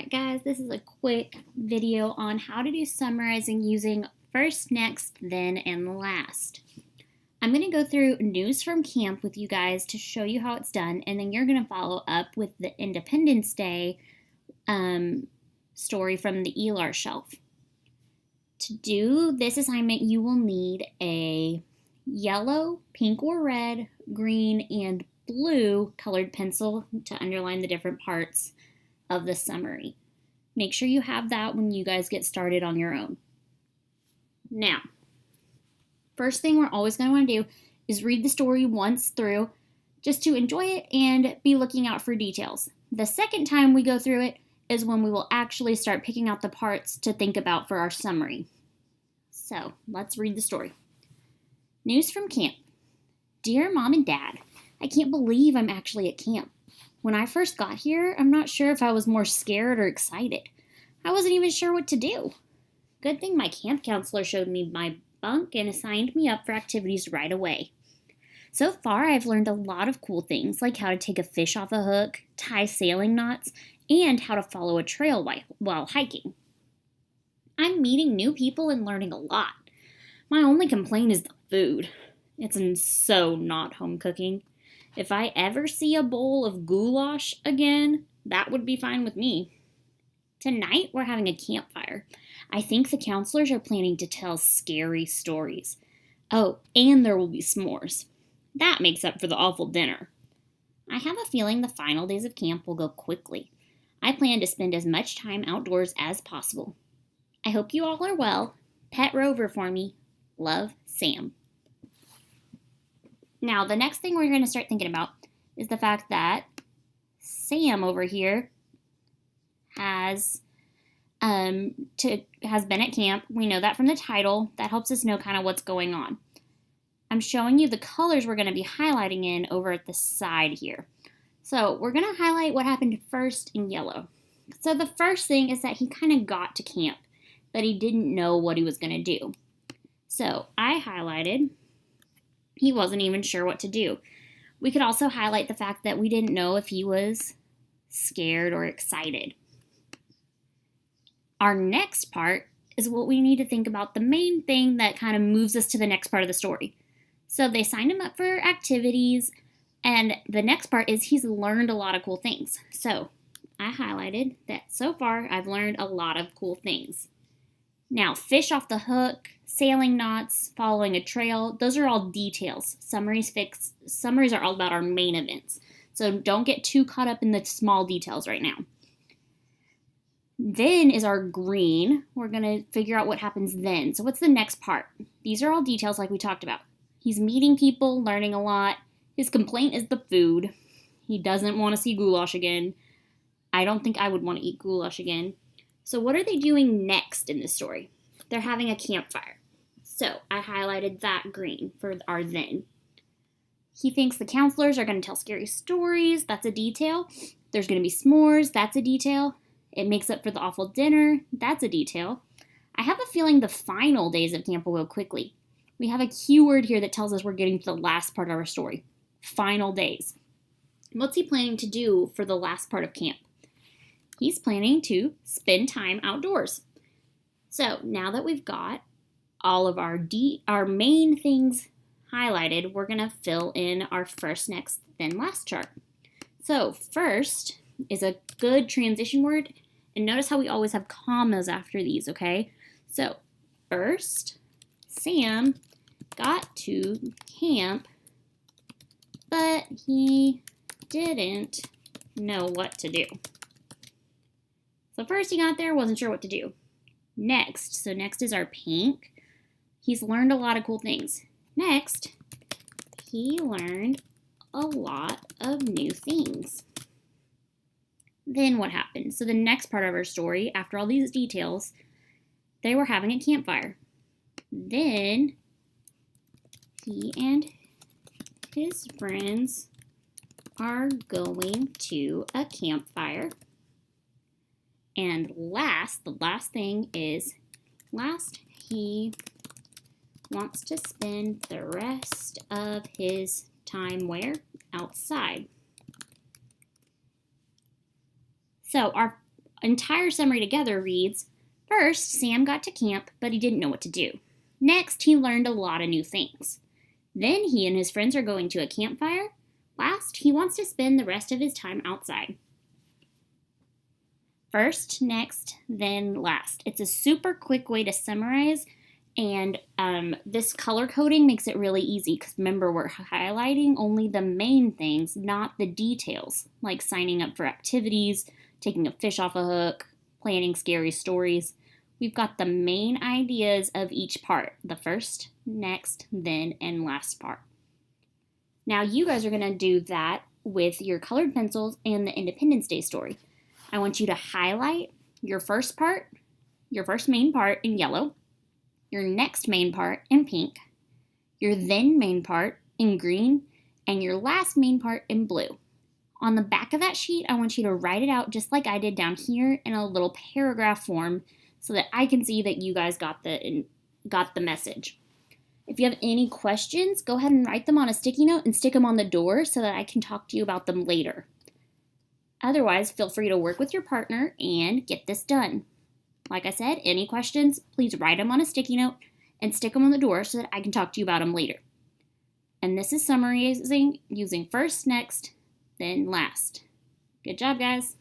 Alright guys, this is a quick video on how to do summarizing using first, next, then, and last. I'm going to go through news from camp with you guys to show you how it's done, and then you're going to follow up with the Independence Day story from the ELAR shelf. To do this assignment, you will need a yellow, pink or red, green, and blue colored pencil to underline the different parts of the summary. Make sure you have that when you guys get started on your own. Now, first thing we're always going to want to do is read the story once through just to enjoy it and be looking out for details. The second time we go through it is when we will actually start picking out the parts to think about for our summary. So, let's read the story. News from camp. Dear Mom and Dad, I can't believe I'm actually at camp. When I first got here, I'm not sure if I was more scared or excited. I wasn't even sure what to do. Good thing my camp counselor showed me my bunk and assigned me up for activities right away. So far, I've learned a lot of cool things, like how to take a fish off a hook, tie sailing knots, and how to follow a trail while hiking. I'm meeting new people and learning a lot. My only complaint is the food. It's so not home cooking. If I ever see a bowl of goulash again, that would be fine with me. Tonight, we're having a campfire. I think the counselors are planning to tell scary stories. Oh, and there will be s'mores. That makes up for the awful dinner. I have a feeling the final days of camp will go quickly. I plan to spend as much time outdoors as possible. I hope you all are well. Pet Rover for me. Love, Sam. Now, the next thing we're going to start thinking about is the fact that Sam over here has been at camp. We know that from the title. That helps us know kind of what's going on. I'm showing you the colors we're going to be highlighting in over at the side here. So we're going to highlight what happened first in yellow. So the first thing is that he kind of got to camp, but he didn't know what he was going to do. So I highlighted he wasn't even sure what to do. We could also highlight the fact that we didn't know if he was scared or excited. Our next part is what we need to think about, the main thing that kind of moves us to the next part of the story. So they signed him up for activities, and the next part is he's learned a lot of cool things. So I highlighted that so far I've learned a lot of cool things. Now, fish off the hook, sailing knots, following a trail, those are all details. Summaries are all about our main events. So don't get too caught up in the small details right now. Then is our green. We're going to figure out what happens then. So what's the next part? These are all details like we talked about. He's meeting people, learning a lot. His complaint is the food. He doesn't want to see goulash again. I don't think I would want to eat goulash again. So what are they doing next in this story? They're having a campfire. So I highlighted that green for our then. He thinks the counselors are going to tell scary stories. That's a detail. There's going to be s'mores. That's a detail. It makes up for the awful dinner. That's a detail. I have a feeling the final days of camp will go quickly. We have a keyword here that tells us we're getting to the last part of our story. Final days. What's he planning to do for the last part of camp? He's planning to spend time outdoors. So now that we've got all of our main things highlighted, we're going to fill in our first, next, then last chart. So first is a good transition word, and notice how we always have commas after these, okay? So first, Sam got to camp, but he didn't know what to do. So first he got there, wasn't sure what to do. Next is our pink. He's learned a lot of cool things. Next, he learned a lot of new things. Then what happened? So the next part of our story, after all these details, they were having a campfire. Then he and his friends are going to a campfire. And the last thing is, he wants to spend the rest of his time where? Outside. So entire summary together reads, first, Sam got to camp, but he didn't know what to do. Next, he learned a lot of new things. Then he and his friends are going to a campfire. Last, he wants to spend the rest of his time outside. First, next, then last. It's a super quick way to summarize, and this color coding makes it really easy because remember, we're highlighting only the main things, not the details, like signing up for activities, taking a fish off a hook, planning scary stories. We've got the main ideas of each part, the first, next, then, and last part. Now you guys are going to do that with your colored pencils and the Independence Day story. I want you to highlight your first part, your first main part in yellow, your next main part in pink, your then main part in green, and your last main part in blue. On the back of that sheet, I want you to write it out just like I did down here in a little paragraph form so that I can see that you guys got the message. If you have any questions, go ahead and write them on a sticky note and stick them on the door so that I can talk to you about them later. Otherwise, feel free to work with your partner and get this done. Like I said, any questions, please write them on a sticky note and stick them on the door so that I can talk to you about them later. And this is summarizing using first, next, then last. Good job, guys.